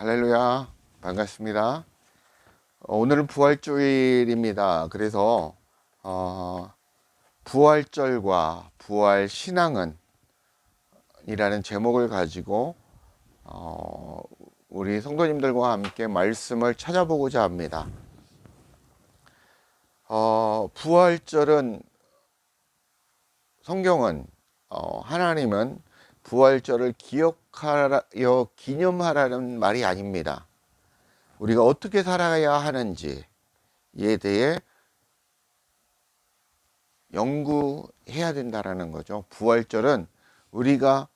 할렐루야, 반갑습니다. 오늘은 부활주일입니다. 그래서 부활절과 부활신앙은 이라는 제목을 가지고 우리 성도님들과 함께 말씀을 찾아보고자 합니다. 부활절은 성경은 하나님은 부활절을 기억하여 기념하라는 말이 아닙니다. 우리가 어떻게 살아야 하는지에 대해 연구해야 된다라는 거죠. 부활절은 우리가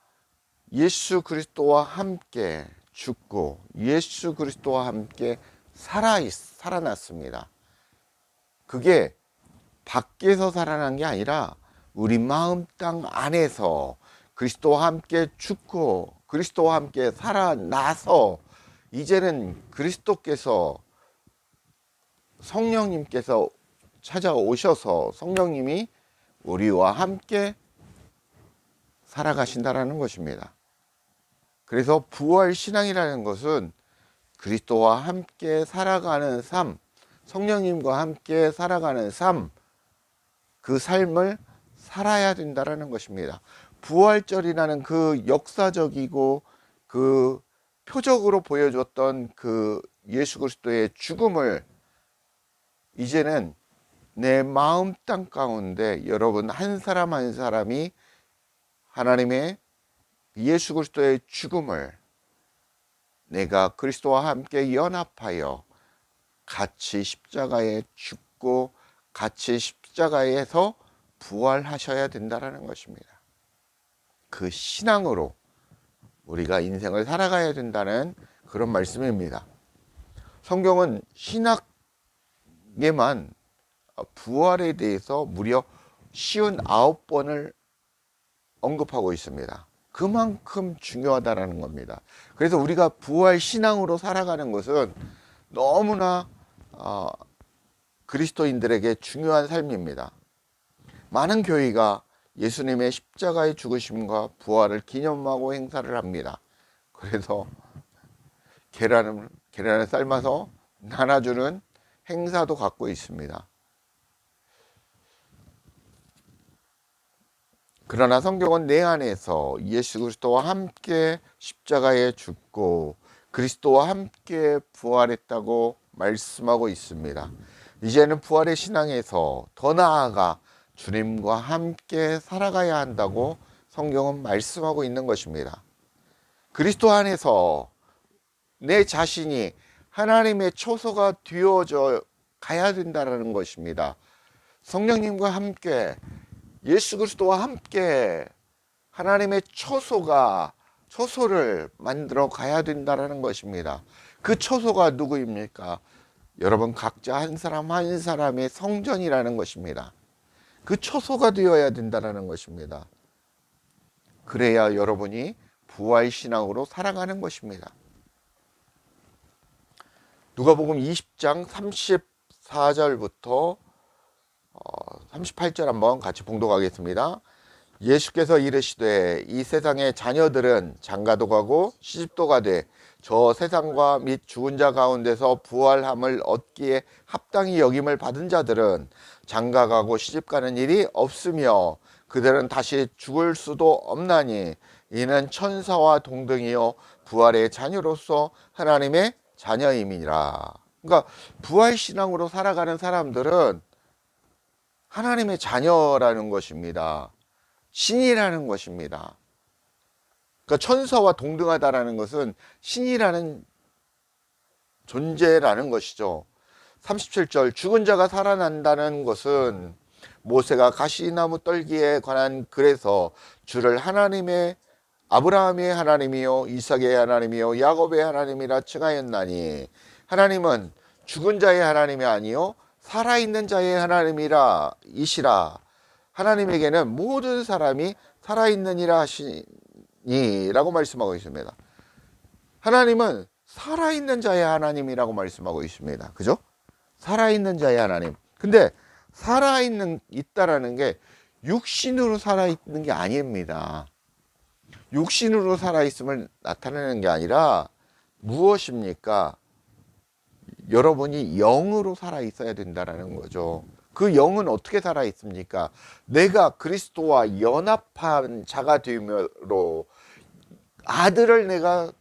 예수 그리스도와 함께 죽고 예수 그리스도와 함께 살아났습니다. 그게 밖에서 살아난 게 아니라 우리 마음 땅 안에서 그리스도와 함께 죽고 그리스도와 함께 살아나서 이제는 그리스도께서 성령님께서 찾아오셔서 성령님이 우리와 함께 살아가신다라는 것입니다. 그래서 부활신앙이라는 것은 그리스도와 함께 살아가는 삶, 성령님과 함께 살아가는 삶, 그 삶을 살아야 된다라는 것입니다. 부활절이라는 그 역사적이고 그 표적으로 보여줬던 그 예수 그리스도의 죽음을 이제는 내 마음 땅 가운데 여러분 한 사람 한 사람이 하나님의 예수 그리스도의 죽음을 내가 그리스도와 함께 연합하여 같이 십자가에 죽고 같이 십자가에서 부활하셔야 된다는 것입니다. 그 신앙으로 우리가 인생을 살아가야 된다는 그런 말씀입니다. 성경은 신학에만 부활에 대해서 무려 59번을 언급하고 있습니다. 그만큼 중요하다는 겁니다. 그래서 우리가 부활 신앙으로 살아가는 것은 너무나 그리스도인들에게 중요한 삶입니다. 많은 교회가 예수님의 십자가의 죽으심과 부활을 기념하고 행사를 합니다. 그래서 계란을 삶아서 나눠주는 행사도 갖고 있습니다. 그러나 성경은 내 안에서 예수 그리스도와 함께 십자가에 죽고 그리스도와 함께 부활했다고 말씀하고 있습니다. 이제는 부활의 신앙에서 더 나아가 주님과 함께 살아가야 한다고 성경은 말씀하고 있는 것입니다. 그리스도 안에서 내 자신이 하나님의 초소가 되어져 가야 된다는 것입니다. 성령님과 함께 예수 그리스도와 함께 하나님의 초소를 만들어 가야 된다는 것입니다. 그 초소가 누구입니까? 여러분 각자 한 사람 한 사람의 성전이라는 것입니다. 그 초소가 되어야 된다는 것입니다. 그래야 여러분이 부활신앙으로 살아가는 것입니다. 누가복음 20장 34절부터 38절 한번 같이 봉독하겠습니다. 예수께서 이르시되 이 세상의 자녀들은 장가도 가고 시집도 가되 저 세상과 및 죽은 자 가운데서 부활함을 얻기에 합당히 여김을 받은 자들은 장가 가고 시집 가는 일이 없으며 그들은 다시 죽을 수도 없나니 이는 천사와 동등이요 부활의 자녀로서 하나님의 자녀임이니라. 그러니까 부활신앙으로 살아가는 사람들은 하나님의 자녀라는 것입니다. 신이라는 것입니다. 그러니까 천사와 동등하다라는 것은 신이라는 존재라는 것이죠. 37절 죽은 자가 살아난다는 것은 모세가 가시나무 떨기에 관한 글에서 주를 하나님의 아브라함의 하나님이요 이삭의 하나님이요 야곱의 하나님이라 칭하였나니 하나님은 죽은 자의 하나님이 아니요 살아있는 자의 하나님이라 이시라. 하나님에게는 모든 사람이 살아있느니라 하시니라고 말씀하고 있습니다. 하나님은 살아있는 자의 하나님이라고 말씀하고 있습니다. 그죠? 살아있는 자의 하나님. 근데 있다라는 게 육신으로 살아있는 게 아닙니다. 육신으로 살아있음을 나타내는 게 아니라 무엇입니까? 여러분이 영으로 살아 있어야 된다라는 거죠. 그 영은 어떻게 살아 있습니까? 내가 그리스도와 연합한 자가 됨으로, 아들을 내가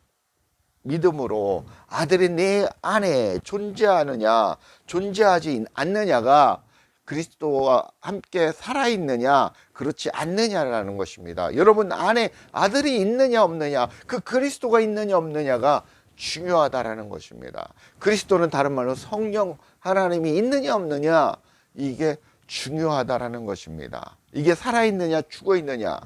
믿음으로, 아들이 내 안에 존재하느냐 존재하지 않느냐가 그리스도와 함께 살아있느냐 그렇지 않느냐라는 것입니다. 여러분 안에 아들이 있느냐 없느냐, 그 그리스도가 있느냐 없느냐가 중요하다라는 것입니다. 그리스도는 다른 말로 성령 하나님이 있느냐 없느냐, 이게 중요하다라는 것입니다. 이게 살아있느냐 죽어있느냐.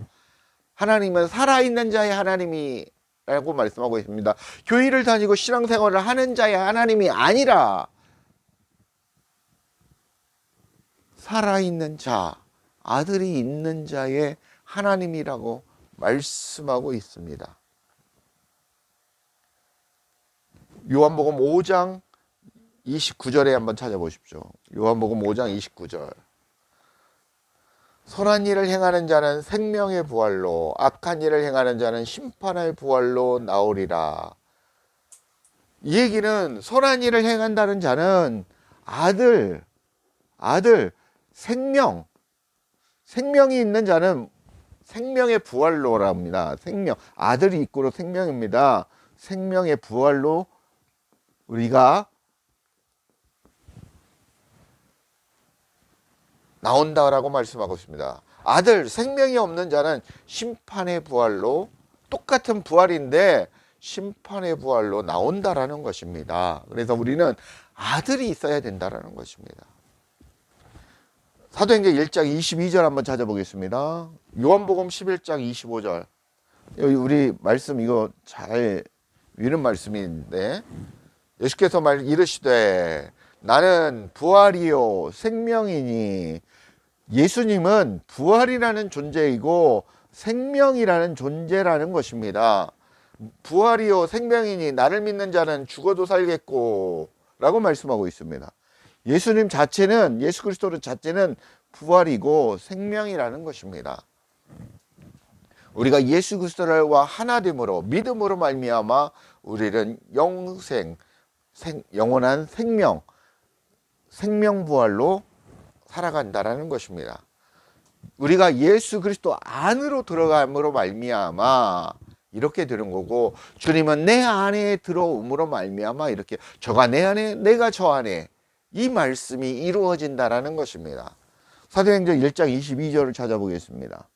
하나님은 살아있는 자의 하나님이 라고 말씀하고 있습니다. 교회를 다니고 신앙생활을 하는 자의 하나님이 아니라 살아있는 자, 아들이 있는 자의 하나님이라고 말씀하고 있습니다. 요한복음 5장 29절에 한번 찾아보십시오. 요한복음 5장 29절. 선한 일을 행하는 자는 생명의 부활로, 악한 일을 행하는 자는 심판의 부활로 나오리라. 이 얘기는 선한 일을 행한다는 자는 아들, 생명이 있는 자는 생명의 부활로랍니다. 아들이 이끌어 생명입니다. 생명의 부활로 우리가 나온다라고 말씀하고 있습니다. 아들, 생명이 없는 자는 심판의 부활로, 똑같은 부활인데 심판의 부활로 나온다라는 것입니다. 그래서 우리는 아들이 있어야 된다라는 것입니다. 사도행전 1장 22절 한번 찾아보겠습니다. 요한복음 11장 25절. 여기 우리 말씀 이거 잘 위는 말씀인데, 예수께서 이르시되 나는 부활이요 생명이니. 예수님은 부활이라는 존재이고 생명이라는 존재라는 것입니다. 부활이요 생명이니 나를 믿는 자는 죽어도 살겠고 라고 말씀하고 있습니다. 예수님 자체는, 예수 그리스도 자체는 부활이고 생명이라는 것입니다. 우리가 예수 그리스도와 하나됨으로, 믿음으로 말미암아 우리는 영원한 생명 부활로 살아간다라는 것입니다. 우리가 예수 그리스도 안으로 들어감으로 말미암아 이렇게 되는 거고, 주님은 내 안에 들어옴으로 말미암아 이렇게, 저가 내 안에 내가 저 안에, 이 말씀이 이루어진다라는 것입니다. 사도행전 1장 22절을 찾아보겠습니다.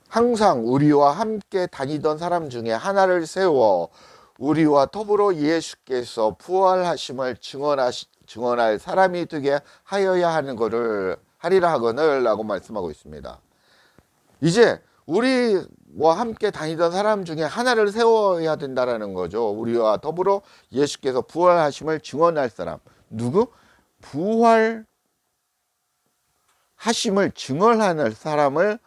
항상 우리와 함께 다니던 사람 중에 하나를 세워 우리와 더불어 예수께서 부활하심을 증언할 사람이 되게 하여야 하는 것을 하리라 하거늘 라고 말씀하고 있습니다. 이제 우리와 함께 다니던 사람 중에 하나를 세워야 된다라는 거죠. 우리와 더불어 예수께서 부활하심을 증언할 사람. 누구? 부활하심을 증언하는 사람을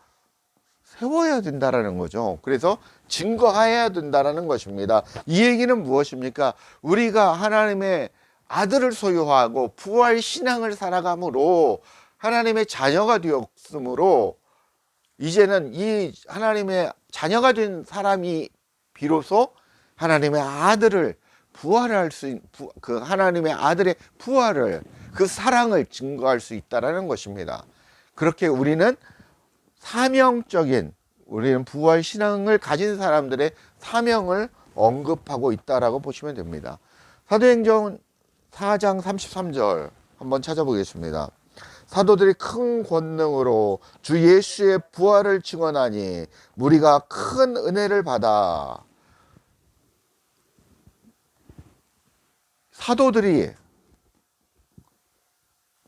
세워야 된다라는 거죠. 그래서 증거해야 된다라는 것입니다. 이 얘기는 무엇입니까? 우리가 하나님의 아들을 소유하고 부활 신앙을 살아감으로 하나님의 자녀가 되었으므로, 이제는 이 하나님의 자녀가 된 사람이 비로소 하나님의 아들을 부활할 수, 그 하나님의 아들의 부활을, 그 사랑을 증거할 수 있다라는 것입니다. 그렇게 우리는 우리는 부활 신앙을 가진 사람들의 사명을 언급하고 있다라고 보시면 됩니다. 사도행전 4장 33절 한번 찾아보겠습니다. 사도들이 큰 권능으로 주 예수의 부활을 증언하니 무리가 큰 은혜를 받아. 사도들이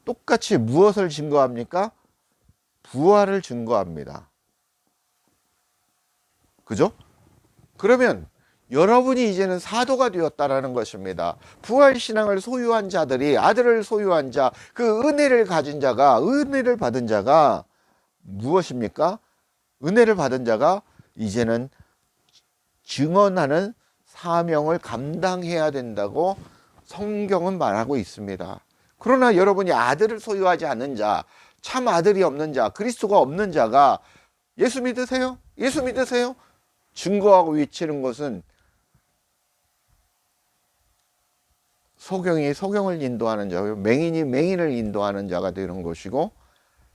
똑같이 무엇을 증거합니까? 부활을 증거합니다. 그죠? 그러면 여러분이 이제는 사도가 되었다라는 것입니다. 부활 신앙을 소유한 자들이, 아들을 소유한 자, 그 은혜를 가진 자가, 은혜를 받은 자가 무엇입니까? 은혜를 받은 자가 이제는 증언하는 사명을 감당해야 된다고 성경은 말하고 있습니다. 그러나 여러분이 아들을 소유하지 않는 자, 참 아들이 없는 자, 그리스도가 없는 자가 예수 믿으세요? 예수 믿으세요? 증거하고 외치는 것은 소경이 소경을 인도하는 자고 맹인이 맹인을 인도하는 자가 되는 것이고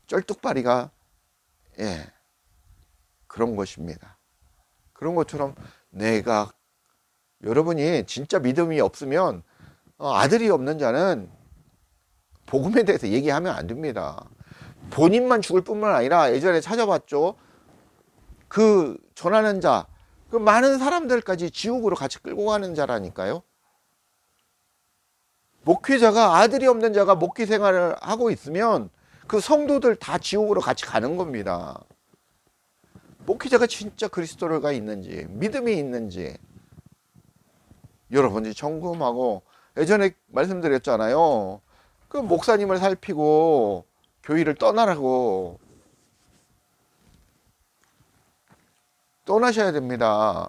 쩔뚝발이가 그런 것입니다. 그런 것처럼 내가 여러분이 진짜 믿음이 없으면 아들이 없는 자는 복음에 대해서 얘기하면 안 됩니다. 본인만 죽을 뿐만 아니라 예전에 찾아봤죠. 그 전하는 자, 그 많은 사람들까지 지옥으로 같이 끌고 가는 자라니까요. 목회자가 아들이 없는 자가 목회 생활을 하고 있으면 그 성도들 다 지옥으로 같이 가는 겁니다. 목회자가 진짜 그리스도가 있는지 믿음이 있는지 여러분이 점검하고 예전에 말씀드렸잖아요. 그 목사님을 살피고 교회를 떠나라고 떠나셔야 됩니다.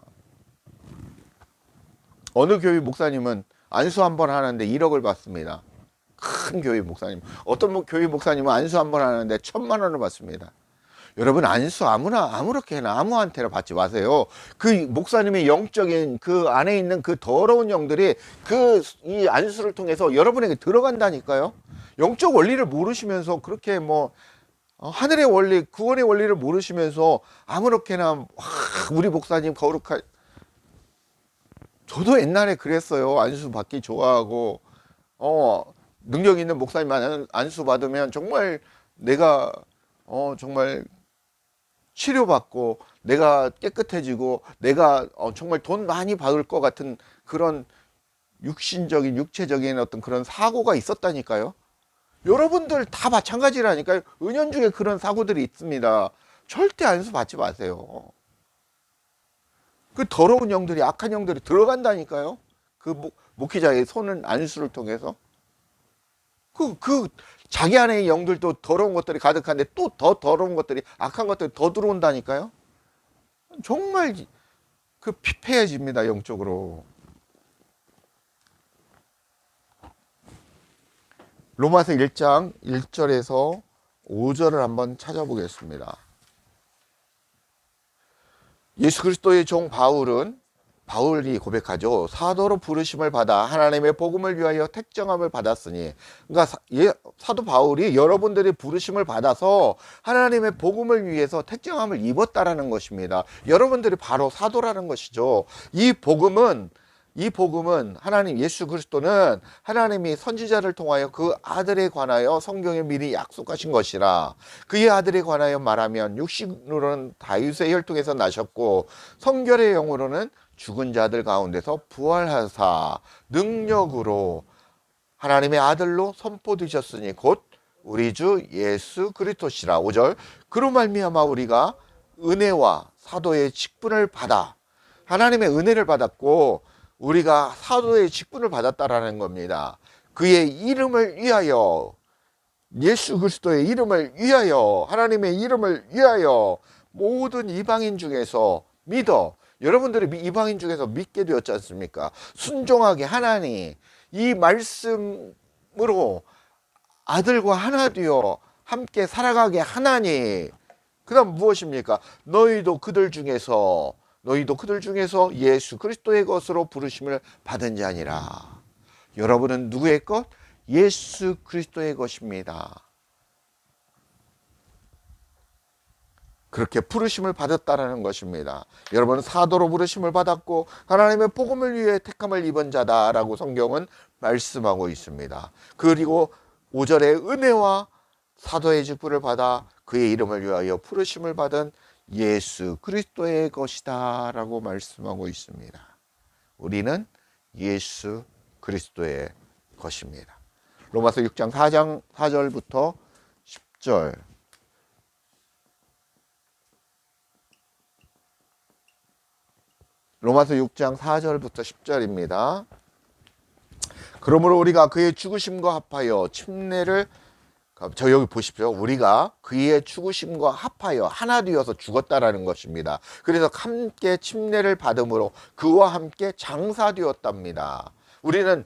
어느 교회 목사님은 안수 한 번 하는데 1억을 받습니다. 큰 교회 목사님. 어떤 교회 목사님은 안수 한 번 하는데 1,000만 원을 받습니다. 여러분 안수 아무렇게나 아무한테나 받지 마세요. 그 목사님의 영적인 그 안에 있는 그 더러운 영들이 이 안수를 통해서 여러분에게 들어간다니까요. 영적 원리를 모르시면서 그렇게 하늘의 원리, 구원의 원리를 모르시면서 아무렇게나 우리 목사님 거룩한 저도 옛날에 그랬어요. 안수 받기 좋아하고 능력 있는 목사님 안수 받으면 정말 내가 정말 치료받고 내가 깨끗해지고 내가 정말 돈 많이 받을 것 같은 그런 육신적인 육체적인 어떤 그런 사고가 있었다니까요. 여러분들 다 마찬가지라니까요. 은연중에 그런 사고들이 있습니다. 절대 안수 받지 마세요. 그 더러운 영들이 악한 영들이 들어간다니까요. 그 목회자의 손은 안수를 통해서 자기 안에 영들도 더러운 것들이 가득한데 또 더 더러운 것들이 악한 것들이 더 들어온다니까요. 정말 피폐해집니다. 영적으로. 로마서 1장 1절에서 5절을 한번 찾아보겠습니다. 예수 그리스도의 종 바울이 고백하죠. 사도로 부르심을 받아 하나님의 복음을 위하여 택정함을 받았으니, 그러니까 사도 바울이 여러분들이 부르심을 받아서 하나님의 복음을 위해서 택정함을 입었다라는 것입니다. 여러분들이 바로 사도라는 것이죠. 이 복음은 하나님 예수 그리스도는 하나님이 선지자를 통하여 그 아들에 관하여 성경에 미리 약속하신 것이라. 그의 아들에 관하여 말하면 육신으로는 다윗의 혈통에서 나셨고 성결의 영으로는 죽은 자들 가운데서 부활하사 능력으로 하나님의 아들로 선포되셨으니 곧 우리 주 예수 그리스도시라. 5절 그로 말미암아 우리가 은혜와 사도의 직분을 받아 하나님의 은혜를 받았고 우리가 사도의 직분을 받았다라는 겁니다. 그의 이름을 위하여 예수 그리스도의 이름을 위하여 하나님의 이름을 위하여 모든 이방인 중에서 여러분들이 이방인 중에서 믿게 되었지 않습니까? 순종하게 하나니 이 말씀으로 아들과 하나 되어 함께 살아가게 하나니 그 다음 무엇입니까? 너희도 그들 중에서 예수 그리스도의 것으로 부르심을 받은 자니라. 여러분은 누구의 것? 예수 그리스도의 것입니다. 그렇게 부르심을 받았다라는 것입니다. 여러분은 사도로 부르심을 받았고 하나님의 복음을 위해 택함을 입은 자다라고 성경은 말씀하고 있습니다. 그리고 5절에 은혜와 사도의 직분을 받아 그의 이름을 위하여 부르심을 받은 예수 그리스도의 것이다 라고 말씀하고 있습니다. 우리는 예수 그리스도의 것입니다. 로마서 6장 4절부터 10절 로마서 6장 4절부터 10절입니다. 그러므로 우리가 그의 죽으심과 합하여 침례를 여기 보십시오. 우리가 그의 죽으심과 합하여 하나 되어서 죽었다라는 것입니다. 그래서 함께 침례를 받음으로 그와 함께 장사되었답니다. 우리는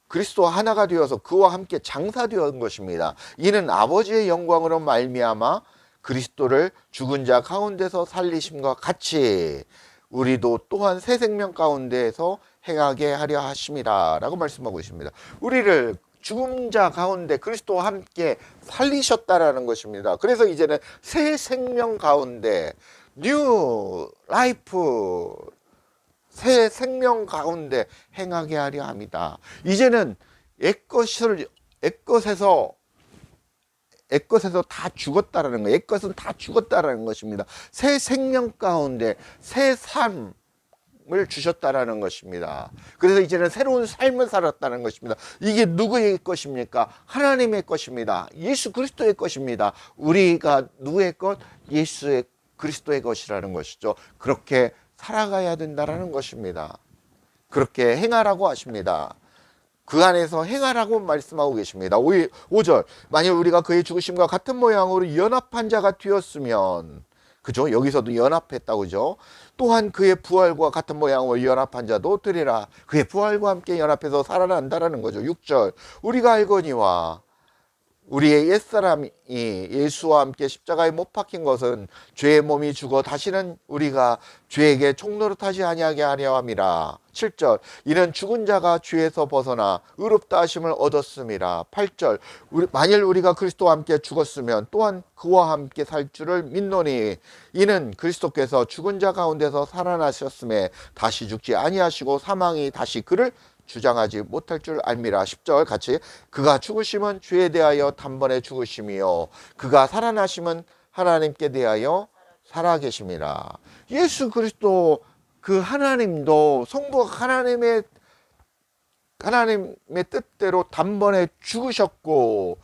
그리스도와 하나가 되어서 그와 함께 장사되었던 것입니다. 이는 아버지의 영광으로 말미암아 그리스도를 죽은 자 가운데서 살리심과 같이 우리도 또한 새 생명 가운데에서 행하게 하려 하심이라 라고 말씀하고 있습니다. 우리를 죽은 자 가운데 그리스도와 함께 살리셨다라는 것입니다. 그래서 이제는 새 생명 가운데 뉴 라이프, 새 생명 가운데 행하게 하려 합니다. 이제는 옛것에서 다 죽었다라는 거예요. 옛것은 다 죽었다라는 것입니다. 새 생명 가운데 새 삶을 주셨다라는 것입니다. 그래서 이제는 새로운 삶을 살았다는 것입니다. 이게 누구의 것입니까? 하나님의 것입니다. 예수 그리스도의 것입니다. 우리가 누구의 것? 예수의 그리스도의 것이라는 것이죠. 그렇게 살아가야 된다라는 것입니다. 그렇게 행하라고 하십니다. 그 안에서 행하라고 말씀하고 계십니다. 5절 만일 우리가 그의 죽으심과 같은 모양으로 연합한 자가 되었으면, 그죠? 여기서도 연합했다고 그죠? 또한 그의 부활과 같은 모양으로 연합한 자도 되리라. 그의 부활과 함께 연합해서 살아난다라는 거죠. 6절 우리가 알거니와 우리의 옛사람이 예수와 함께 십자가에 못 박힌 것은 죄의 몸이 죽어 다시는 우리가 죄에게 총노릇하지 아니하게 하려 함이라. 7절 이는 죽은 자가 죄에서 벗어나 의롭다 하심을 얻었음이라. 8절 만일 우리가 그리스도와 함께 죽었으면 또한 그와 함께 살 줄을 믿노니 이는 그리스도께서 죽은 자 가운데서 살아나셨음에 다시 죽지 아니하시고 사망이 다시 그를 주장하지 못할 줄 알미라. 10절 같이 그가 죽으심은 죄에 대하여 단번에 죽으심이요 그가 살아나심은 하나님께 대하여 살아계심이라. 예수 그리스도 그 하나님도 성부 하나님의 뜻대로 단번에 죽으셨고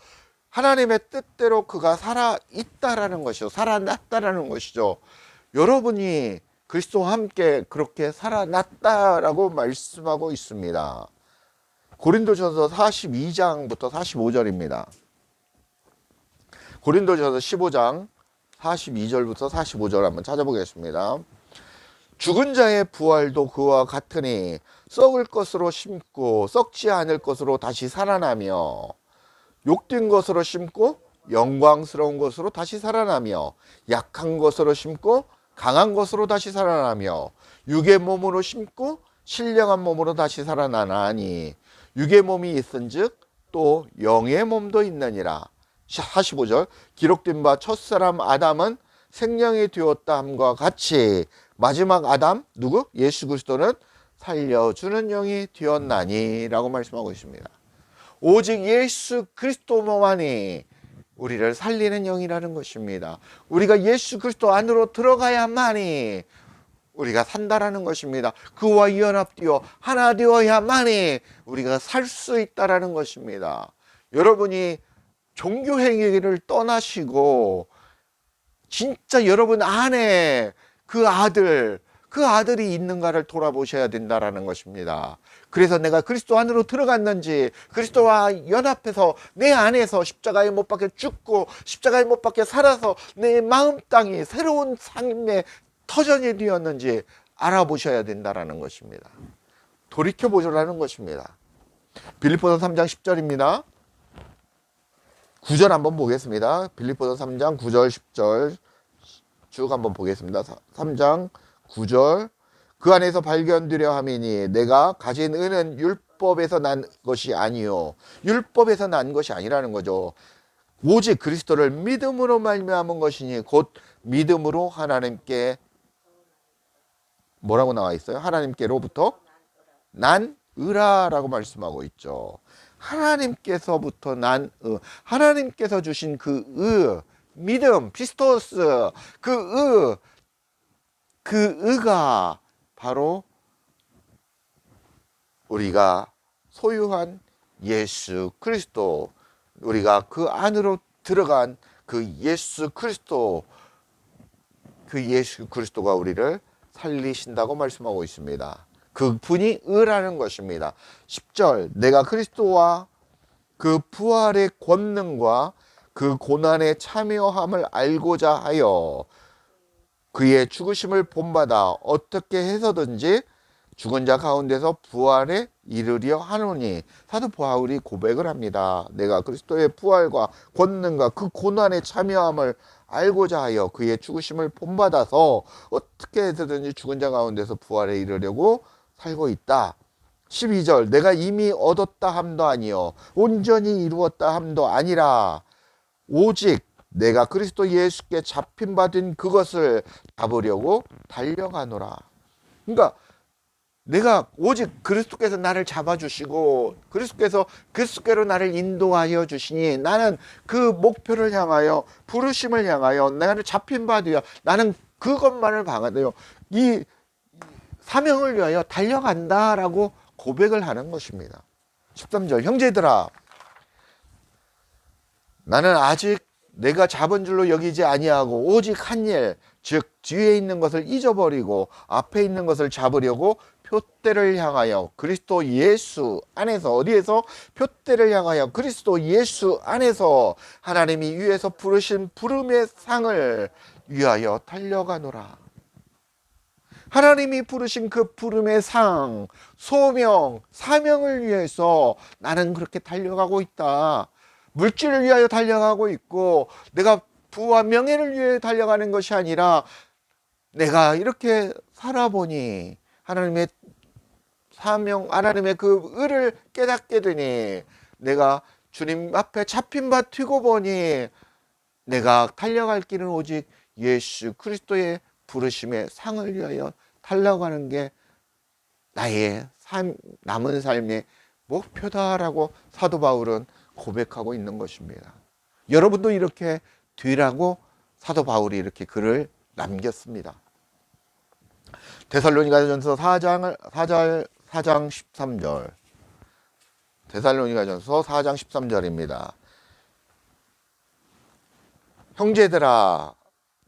하나님의 뜻대로 그가 살아있다라는 것이죠. 살아났다라는 것이죠. 여러분이 그리스도와 함께 그렇게 살아났다라고 말씀하고 있습니다. 고린도전서 42장부터 45절입니다. 고린도전서 15장 42절부터 45절 한번 찾아보겠습니다. 죽은 자의 부활도 그와 같으니 썩을 것으로 심고 썩지 않을 것으로 다시 살아나며 욕된 것으로 심고 영광스러운 것으로 다시 살아나며 약한 것으로 심고 강한 것으로 다시 살아나며 육의 몸으로 심고 신령한 몸으로 다시 살아나나니 육의 몸이 있은즉 또 영의 몸도 있느니라. 45절 기록된 바 첫사람 아담은 생명이 되었다 함과 같이 마지막 아담 누구? 예수 그리스도는 살려주는 영이 되었나니 라고 말씀하고 있습니다. 오직 예수 그리스도만이 우리를 살리는 영이라는 것입니다. 우리가 예수 그리스도 안으로 들어가야만이 우리가 산다라는 것입니다. 그와 연합되어 하나 되어야만이 우리가 살 수 있다라는 것입니다. 여러분이 종교 행위를 떠나시고 진짜 여러분 안에 그 아들이 있는가를 돌아보셔야 된다라는 것입니다. 그래서 내가 그리스도 안으로 들어갔는지 그리스도와 연합해서 내 안에서 십자가에 못 박혀 죽고 십자가에 못 박혀 살아서 내 마음 땅이 새로운 삶의 터전이 되었는지 알아보셔야 된다라는 것입니다. 돌이켜보자라는 것입니다. 빌립보서 3장 10절입니다. 9절 한번 보겠습니다. 빌립보서 3장 9절 10절 쭉 한번 보겠습니다. 3장 9절 그 안에서 발견되려 함이니 내가 가진 은은 율법에서 난 것이 아니요 율법에서 난 것이 아니라는 거죠. 오직 그리스도를 믿음으로 말미암은 것이니 곧 믿음으로 하나님께 뭐라고 나와 있어요? 하나님께로부터 난 의라라고 말씀하고 있죠. 하나님께서부터 난 하나님께서 주신 그 믿음 피스토스 그 의가 바로 우리가 소유한 예수 그리스도, 우리가 그 안으로 들어간 그 예수 그리스도가 우리를 살리신다고 말씀하고 있습니다. 그 분이 의라는 것입니다. 10절 내가 그리스도와 그 부활의 권능과 그 고난의 참여함을 알고자 하여 그의 죽으심을 본받아 어떻게 해서든지 죽은 자 가운데서 부활에 이르려 하노니. 사도 바울이 고백을 합니다. 내가 그리스도의 부활과 권능과 그 고난에 참여함을 알고자 하여 그의 죽으심을 본받아서 어떻게 해서든지 죽은 자 가운데서 부활에 이르려고 살고 있다. 12절 내가 이미 얻었다 함도 아니요 온전히 이루었다 함도 아니라 오직 내가 그리스도 예수께 잡힌 바 된 그것을 잡으려고 달려가노라. 그러니까 내가 오직 그리스도께서 나를 잡아주시고 그리스도께로 나를 인도하여 주시니 나는 그 목표를 향하여 부르심을 향하여 나를 잡힌 바 되어 나는 그것만을 방하되어 이 사명을 위하여 달려간다라고 고백을 하는 것입니다. 13절 형제들아 나는 아직 내가 잡은 줄로 여기지 아니하고 오직 한 일 즉 뒤에 있는 것을 잊어버리고 앞에 있는 것을 잡으려고 표대를 향하여 그리스도 예수 안에서 어디에서 표대를 향하여 그리스도 예수 안에서 하나님이 위에서 부르신 부름의 상을 위하여 달려가노라. 하나님이 부르신 그 부름의 상, 소명, 사명을 위해서 나는 그렇게 달려가고 있다. 물질을 위하여 달려가고 있고 내가 부와 명예를 위해 달려가는 것이 아니라 내가 이렇게 살아보니 하나님의 사명, 하나님의 그 의를 깨닫게 되니 내가 주님 앞에 잡힌 바 튀고 보니 내가 달려갈 길은 오직 예수 그리스도의 부르심의 상을 위하여 달려가는 게 나의 남은 삶의 목표다라고 사도 바울은 고백하고 있는 것입니다. 여러분도 이렇게 되라고 사도 바울이 이렇게 글을 남겼습니다. 데살로니가전서 4장 13절. 데살로니가전서 4장 13절입니다. 형제들아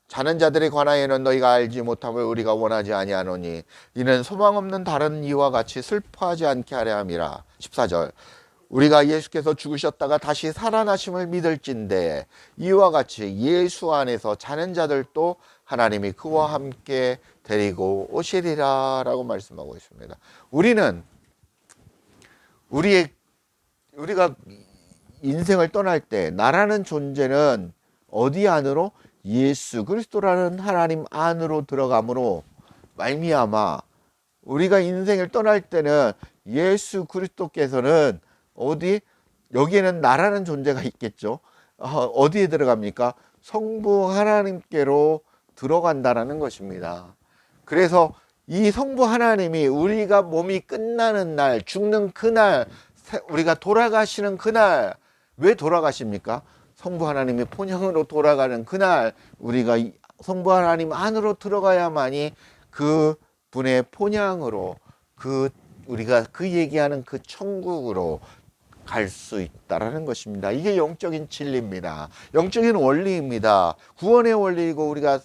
자는 자들에 관하여는 너희가 알지 못함을 우리가 원하지 아니하노니 이는 소망 없는 다른 이와 같이 슬퍼하지 않게 하려 함이라. 14절 우리가 예수께서 죽으셨다가 다시 살아나심을 믿을진대 이와 같이 예수 안에서 자는 자들도 하나님이 그와 함께 데리고 오시리라 라고 말씀하고 있습니다. 우리가 인생을 떠날 때 나라는 존재는 어디 안으로? 예수 그리스도라는 하나님 안으로 들어감으로 말미암아 우리가 인생을 떠날 때는 예수 그리스도께서는 어디? 여기에는 나라는 존재가 있겠죠. 어디에 들어갑니까? 성부 하나님께로 들어간다라는 것입니다. 그래서 이 성부 하나님이 우리가 몸이 끝나는 날, 죽는 그날, 우리가 돌아가시는 그날, 왜 돌아가십니까? 성부 하나님이 본향으로 돌아가는 그날 우리가 성부 하나님 안으로 들어가야만이 그 분의 본향으로 우리가 그 얘기하는 그 천국으로 갈 수 있다라는 것입니다. 이게 영적인 진리입니다. 영적인 원리입니다. 구원의 원리이고 우리가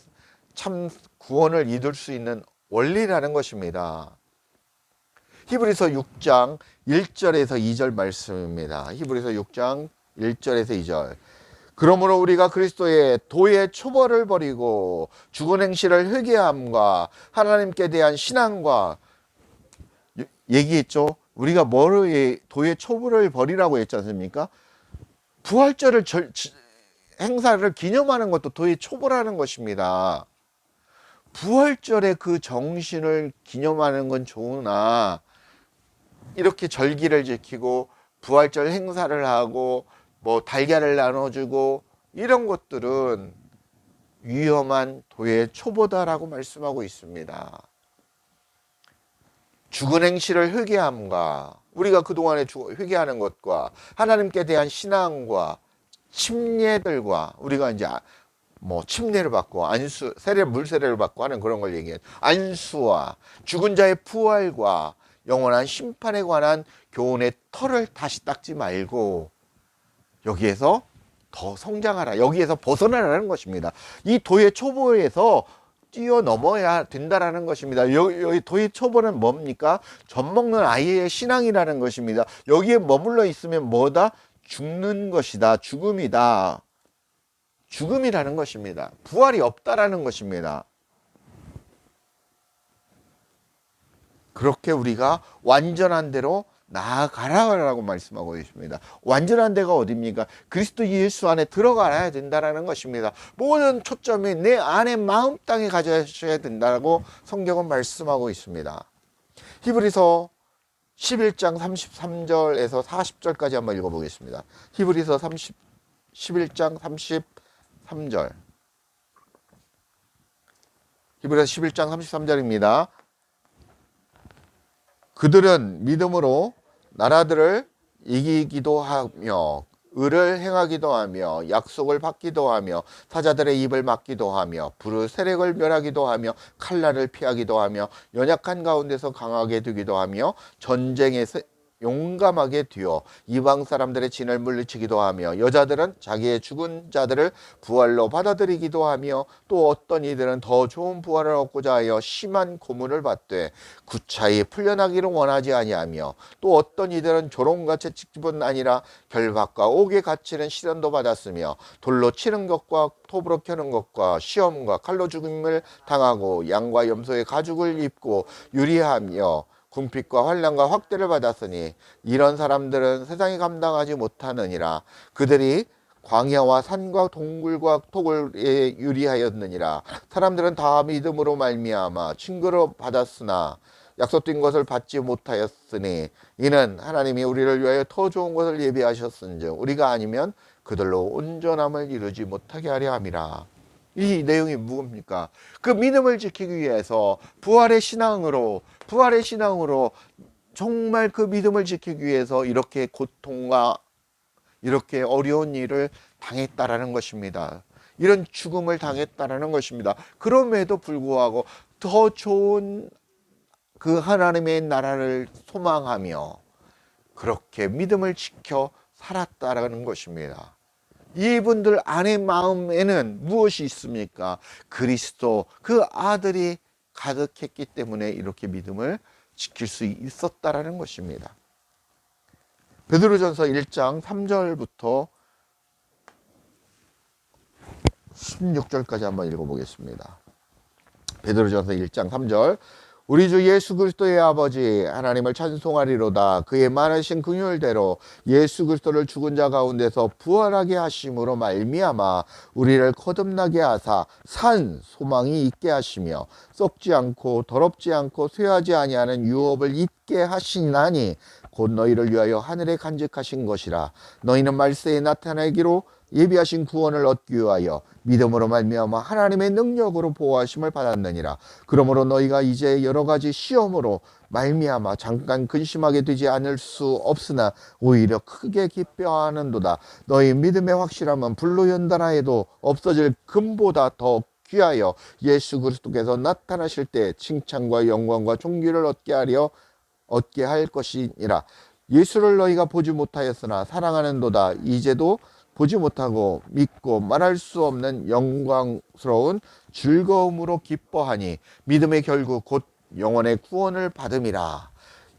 참 구원을 이룰 수 있는 원리라는 것입니다. 히브리서 6장 1절에서 2절 말씀입니다. 히브리서 6장 1절에서 2절. 그러므로 우리가 그리스도의 도의 초벌을 버리고 죽은 행실을 회개함과 하나님께 대한 신앙과 얘기했죠. 우리가 뭐를 도의 초벌을 버리라고 했지 않습니까? 부활절을 행사를 기념하는 것도 도의 초벌하는 것입니다. 부활절의 그 정신을 기념하는 건 좋으나 이렇게 절기를 지키고 부활절 행사를 하고 뭐 달걀을 나눠주고 이런 것들은 위험한 도의 초보다라고 말씀하고 있습니다. 죽은 행실을 회개함과 우리가 그동안에 회개하는 것과 하나님께 대한 신앙과 침례들과 우리가 이제 뭐 침례를 받고 안수, 물세례를 받고 하는 그런 걸 얘기해요. 안수와 죽은 자의 부활과 영원한 심판에 관한 교훈의 털을 다시 닦지 말고 여기에서 더 성장하라. 여기에서 벗어나라는 것입니다. 이 도의 초보에서 뛰어넘어야 된다라는 것입니다. 여기 도의 초보는 뭡니까? 젖먹는 아이의 신앙이라는 것입니다. 여기에 머물러 있으면 뭐다? 죽는 것이다. 죽음이다. 죽음이라는 것입니다. 부활이 없다라는 것입니다. 그렇게 우리가 완전한 대로 나아가라고 말씀하고 있습니다. 완전한 데가 어디입니까? 그리스도 예수 안에 들어가야 된다라는 것입니다. 모든 초점이 내 안에 마음 땅에 가져야 된다고 성경은 말씀하고 있습니다. 히브리서 11장 33절에서 40절까지 한번 읽어보겠습니다. 히브리서 11장 33절. 히브리서 11장 33절입니다. 그들은 믿음으로 나라들을 이기기도 하며 의를 행하기도 하며 약속을 받기도 하며 사자들의 입을 막기도 하며 불의 세력을 멸하기도 하며 칼날을 피하기도 하며 연약한 가운데서 강하게 되기도 하며 전쟁에서 용감하게 뛰어 이방 사람들의 진을 물리치기도 하며 여자들은 자기의 죽은 자들을 부활로 받아들이기도 하며 또 어떤 이들은 더 좋은 부활을 얻고자 하여 심한 고문을 받되 구차히 풀려나기를 원하지 아니하며 또 어떤 이들은 조롱과 채찍뿐 아니라 결박과 옥에 갇히는 시련도 받았으며 돌로 치는 것과 톱으로 켜는 것과 시험과 칼로 죽임을 당하고 양과 염소의 가죽을 입고 유리하며 궁핍과 환난과 확대를 받았으니 이런 사람들은 세상이 감당하지 못하느니라. 그들이 광야와 산과 동굴과 토굴에 유리하였느니라. 사람들은 다 믿음으로 말미암아 징조로 받았으나 약속된 것을 받지 못하였으니 이는 하나님이 우리를 위하여 더 좋은 것을 예비하셨은즉 우리가 아니면 그들로 온전함을 이루지 못하게 하려 함이라. 이 내용이 무엇입니까? 그 믿음을 지키기 위해서 부활의 신앙으로 정말 그 믿음을 지키기 위해서 이렇게 고통과 이렇게 어려운 일을 당했다라는 것입니다. 이런 죽음을 당했다라는 것입니다. 그럼에도 불구하고 더 좋은 그 하나님의 나라를 소망하며 그렇게 믿음을 지켜 살았다라는 것입니다. 이분들 안의 마음에는 무엇이 있습니까? 그리스도 그 아들이 가득했기 때문에 이렇게 믿음을 지킬 수 있었다라는 것입니다. 베드로전서 1장 3절부터 16절까지 한번 읽어보겠습니다. 베드로전서 1장 3절. 우리 주 예수 그리스도의 아버지 하나님을 찬송하리로다. 그의 많으신 긍휼대로 예수 그리스도를 죽은 자 가운데서 부활하게 하심으로 말미암아 우리를 거듭나게 하사 산 소망이 있게 하시며 썩지 않고 더럽지 않고 쇠하지 아니하는 유업을 잊게 하시나니 곧 너희를 위하여 하늘에 간직하신 것이라. 너희는 말세에 나타나기로 예비하신 구원을 얻기 위하여 믿음으로 말미암아 하나님의 능력으로 보호하심을 받았느니라. 그러므로 너희가 이제 여러 가지 시험으로 말미암아 잠깐 근심하게 되지 않을 수 없으나 오히려 크게 기뻐하는도다. 너희 믿음의 확실함은 불로 연단하여도 없어질 금보다 더 귀하여 예수 그리스도께서 나타나실 때 칭찬과 영광과 존귀를 얻게 할 것이니라. 예수를 너희가 보지 못하였으나 사랑하는도다. 이제도 보지 못하고 믿고 말할 수 없는 영광스러운 즐거움으로 기뻐하니 믿음의 결국 곧 영원의 구원을 받음이라.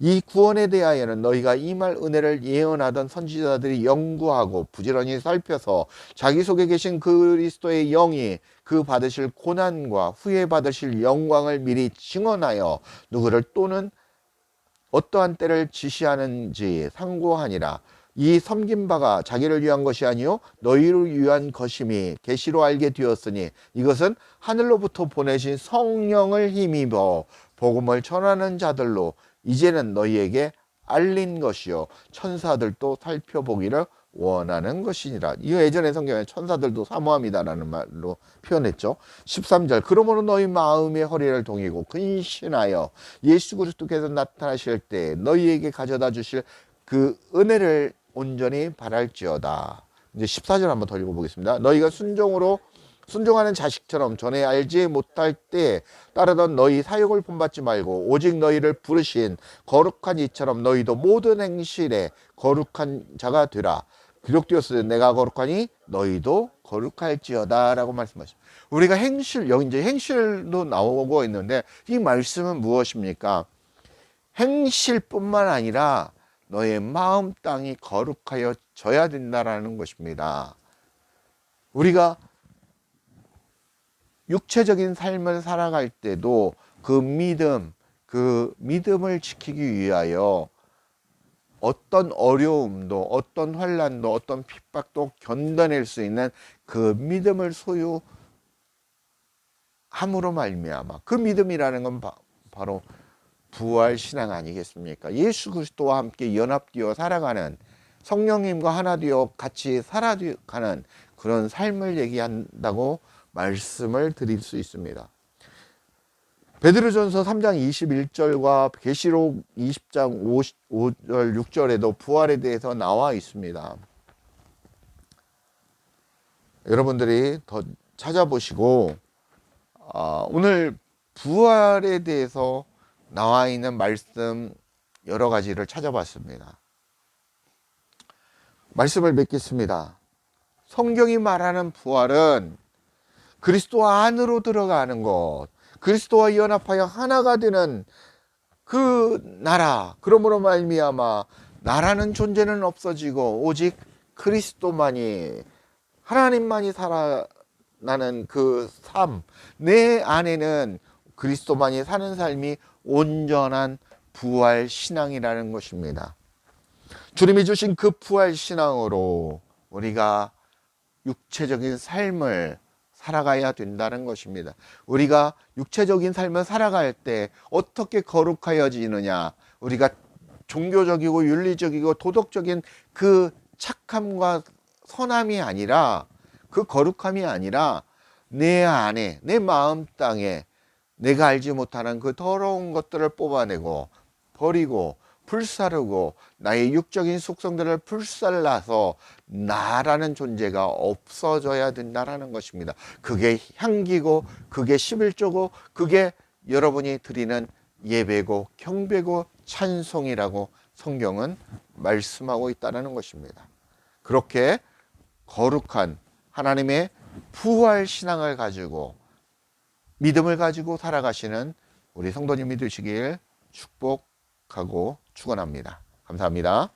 이 구원에 대하여는 너희가 임할 은혜를 예언하던 선지자들이 연구하고 부지런히 살펴서 자기 속에 계신 그리스도의 영이 그 받으실 고난과 후에 받으실 영광을 미리 증언하여 누구를 또는 어떠한 때를 지시하는지 상고하니라. 이 섬긴 바가 자기를 위한 것이 아니요 너희를 위한 것임이 계시로 알게 되었으니 이것은 하늘로부터 보내신 성령을 힘입어 복음을 전하는 자들로 이제는 너희에게 알린 것이요 천사들도 살펴보기를 원하는 것이니라. 이 예전의 성경에 천사들도 사모함이다라는 말로 표현했죠. 13절. 그러므로 너희 마음의 허리를 동이고 근신하여 예수 그리스도께서 나타나실 때 너희에게 가져다 주실 그 은혜를 온전히 바랄지어다. 이제 14절 한번 더 읽어보겠습니다. 너희가 순종하는 자식처럼 전에 알지 못할 때 따르던 너희 사욕을 본받지 말고 오직 너희를 부르신 거룩한 이처럼 너희도 모든 행실에 거룩한 자가 되라. 기록되었으되 내가 거룩하니 너희도 거룩할지어다 라고 말씀하십니다. 우리가 여기 이제 행실도 나오고 있는데 이 말씀은 무엇입니까? 행실뿐만 아니라 너의 마음 땅이 거룩하여져야 된다라는 것입니다. 우리가 육체적인 삶을 살아갈 때도 그 믿음, 그 믿음을 지키기 위하여 어떤 어려움도, 어떤 환난도, 어떤 핍박도 견뎌낼 수 있는 그 믿음을 소유함으로 말미암아, 그 믿음이라는 건 바로 부활 신앙 아니겠습니까? 예수 그리스도와 함께 연합되어 살아가는, 성령님과 하나 되어 같이 살아가는 그런 삶을 얘기한다고 말씀을 드릴 수 있습니다. 베드로전서 3장 21절과 계시록 20장 5절 6절에도 부활에 대해서 나와 있습니다. 여러분들이 더 찾아보시고 오늘 부활에 대해서 나와 있는 말씀 여러 가지를 찾아봤습니다. 말씀을 맺겠습니다. 성경이 말하는 부활은 그리스도 안으로 들어가는 것, 그리스도와 연합하여 하나가 되는 그 나라, 그러므로 말미암아 나라는 존재는 없어지고 오직 그리스도만이, 하나님만이 살아나는 그 삶, 내 안에는 그리스도만이 사는 삶이 온전한 부활 신앙이라는 것입니다. 주님이 주신 그 부활 신앙으로 우리가 육체적인 삶을 살아가야 된다는 것입니다. 우리가 육체적인 삶을 살아갈 때 어떻게 거룩하여지느냐, 우리가 종교적이고 윤리적이고 도덕적인 그 착함과 선함이 아니라, 그 거룩함이 아니라 내 안에, 내 마음 땅에 내가 알지 못하는 그 더러운 것들을 뽑아내고 버리고 불사르고 나의 육적인 속성들을 불살라서 나라는 존재가 없어져야 된다는 것입니다. 그게 향기고, 그게 11조고, 그게 여러분이 드리는 예배고 경배고 찬송이라고 성경은 말씀하고 있다는 것입니다. 그렇게 거룩한 하나님의 부활 신앙을 가지고, 믿음을 가지고 살아가시는 우리 성도님이 되시길 축복하고 축원합니다. 감사합니다.